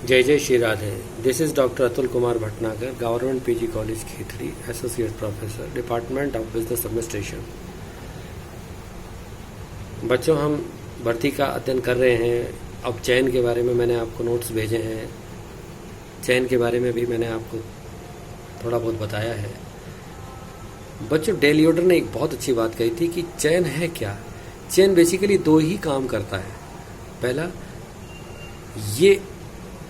जय जय Shri Radhe. This is doctor Atul Kumar Bhatnagar, government PG college Khetri, associate professor, department of business administration. बच्चों, हम भर्ती का अध्ययन कर रहे हैं। अब चयन के बारे में मैंने आपको नोट्स भेजे हैं। चयन के बारे में भी मैंने आपको थोड़ा बहुत बताया है। बच्चों, डेल योडर ने एक बहुत अच्छी बात कही थी कि चयन है क्या। चयन बेसिकली दो ही काम करता है। पहला, ये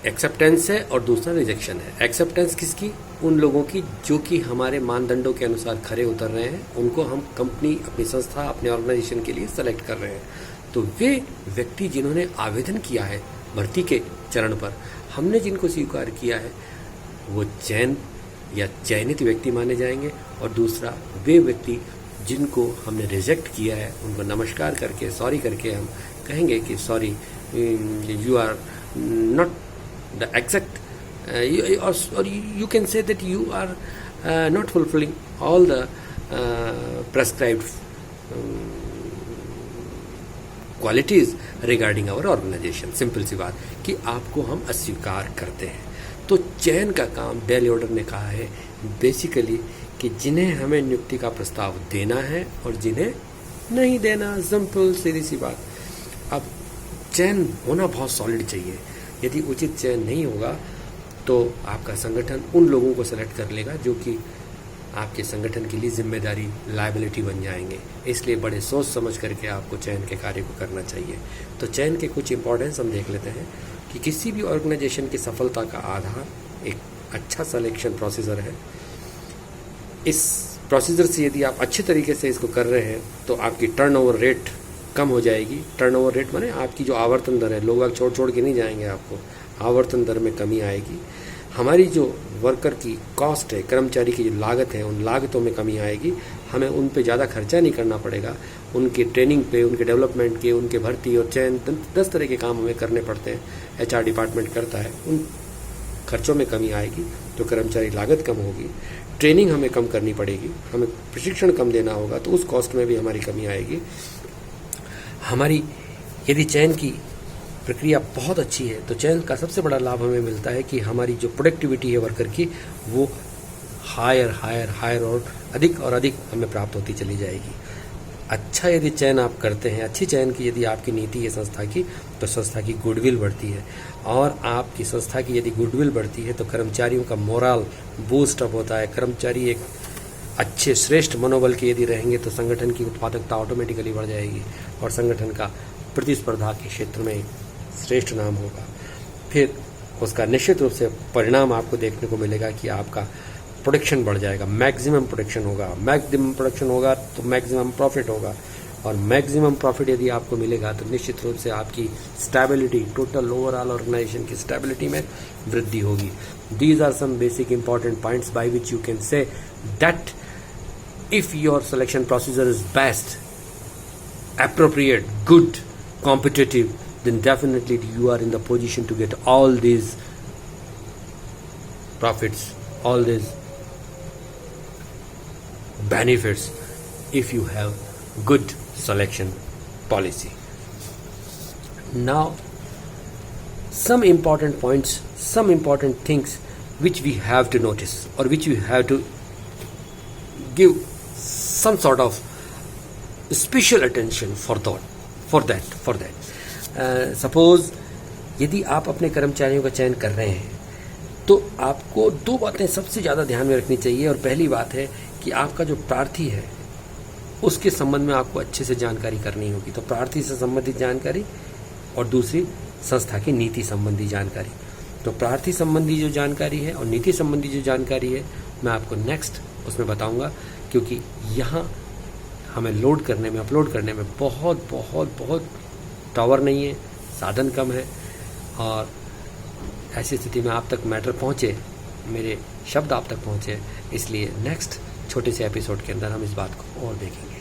एक्सेप्टेंस है और दूसरा रिजेक्शन है। एक्सेप्टेंस किसकी? उन लोगों की जो कि हमारे मानदंडों के अनुसार खरे उतर रहे हैं, उनको हम कंपनी, अपनी संस्था, अपने ऑर्गेनाइजेशन के लिए सेलेक्ट कर रहे हैं। तो वे व्यक्ति जिन्होंने आवेदन किया है भर्ती के चरण पर, हमने जिनको स्वीकार किया है, वो चयन या चयनित व्यक्ति माने जाएंगे। और दूसरा, वे व्यक्ति जिनको हमने रिजेक्ट किया है, उनको नमस्कार करके, सॉरी करके हम कहेंगे कि sorry, you are not the exact or you can say that you are not fulfilling all the prescribed qualities regarding our organization। Simple सी बात कि आपको हम अस्वीकार करते हैं। तो चयन का काम डेल योडर ने कहा है बेसिकली कि जिन्हें हमें नियुक्ति का प्रस्ताव देना है और जिन्हें नहीं देना। सिंपल सीधी सी बात। अब चयन होना बहुत सॉलिड चाहिए। यदि उचित चयन नहीं होगा तो आपका संगठन उन लोगों को सेलेक्ट कर लेगा जो कि आपके संगठन के लिए जिम्मेदारी, लायबिलिटी बन जाएंगे। इसलिए बड़े सोच समझ करके आपको चयन के कार्य को करना चाहिए। तो चयन के कुछ इंपॉर्टेंस हम देख लेते हैं कि किसी भी ऑर्गेनाइजेशन की सफलता का आधार एक अच्छा सिलेक्शन प्रोसीजर है। इस प्रोसीजर से यदि आप अच्छे तरीके से इसको कर रहे हैं तो आपकी टर्नओवर रेट कम हो जाएगी। टर्नओवर रेट माने आपकी जो आवर्तन दर है, लोग अब छोड़ के नहीं जाएंगे, आपको आवर्तन दर में कमी आएगी। हमारी जो वर्कर की कॉस्ट है, कर्मचारी की जो लागत है, उन लागतों में कमी आएगी। हमें उन पे ज़्यादा खर्चा नहीं करना पड़ेगा। उनके ट्रेनिंग पे, उनके डेवलपमेंट के, उनके भर्ती और चयन 10 तरह के काम हमें करने पड़ते हैं, HR डिपार्टमेंट करता है। उन खर्चों में कमी आएगी तो कर्मचारी लागत कम होगी। ट्रेनिंग हमें कम करनी पड़ेगी, हमें प्रशिक्षण कम देना होगा, तो उस कॉस्ट में भी हमारी कमी आएगी। हमारी यदि चयन की प्रक्रिया बहुत अच्छी है तो चयन का सबसे बड़ा लाभ हमें मिलता है कि हमारी जो प्रोडक्टिविटी है वर्कर की, वो हायर और अधिक हमें प्राप्त होती चली जाएगी। अच्छा यदि चयन आप करते हैं, अच्छी चयन की यदि आपकी नीति है संस्था की, तो संस्था की गुडविल बढ़ती है। और आपकी संस्था की यदि गुडविल बढ़ती है तो कर्मचारियों का मोरल बूस्ट अप होता है। कर्मचारी एक अच्छे श्रेष्ठ मनोबल के यदि रहेंगे तो संगठन की उत्पादकता ऑटोमेटिकली बढ़ जाएगी और संगठन का प्रतिस्पर्धा के क्षेत्र में श्रेष्ठ नाम होगा। फिर उसका निश्चित रूप से परिणाम आपको देखने को मिलेगा कि आपका प्रोडक्शन बढ़ जाएगा, मैक्सिमम प्रोडक्शन होगा। मैक्सिमम प्रोडक्शन होगा तो मैक्सिमम प्रॉफिट होगा, और मैक्सिमम प्रॉफिट यदि आपको मिलेगा तो निश्चित रूप से आपकी स्टेबिलिटी, टोटल ओवरऑल ऑर्गेनाइजेशन की स्टेबिलिटी में वृद्धि होगी। These are some basic important points by which you can say that if your selection procedure is best, appropriate, good, competitive, then definitely you are in the position to get all these profits, all these benefits if you have good selection policy. Now, some important points, some important things which we have to notice or which we have to give some sort of special attention for that. Suppose यदि आप अपने कर्मचारियों का चयन कर रहे हैं तो आपको दो बातें सबसे ज़्यादा ध्यान में रखनी चाहिए। और पहली बात है कि आपका जो प्रार्थी है उसके संबंध में आपको अच्छे से जानकारी करनी होगी। तो प्रार्थी से संबंधित जानकारी और दूसरी संस्था की नीति संबंधी जानकारी। तो प्रार्थी संबंधी जो जानकारी है और नीति संबंधी जो जानकारी है मैं आपको नेक्स्ट उसमें बताऊंगा, क्योंकि यहाँ हमें अपलोड करने में बहुत टावर नहीं है, साधन कम है, और ऐसी स्थिति में आप तक मैटर पहुँचे, मेरे शब्द आप तक पहुँचे। इसलिए नेक्स्ट छोटे से एपिसोड के अंदर हम इस बात को और देखेंगे।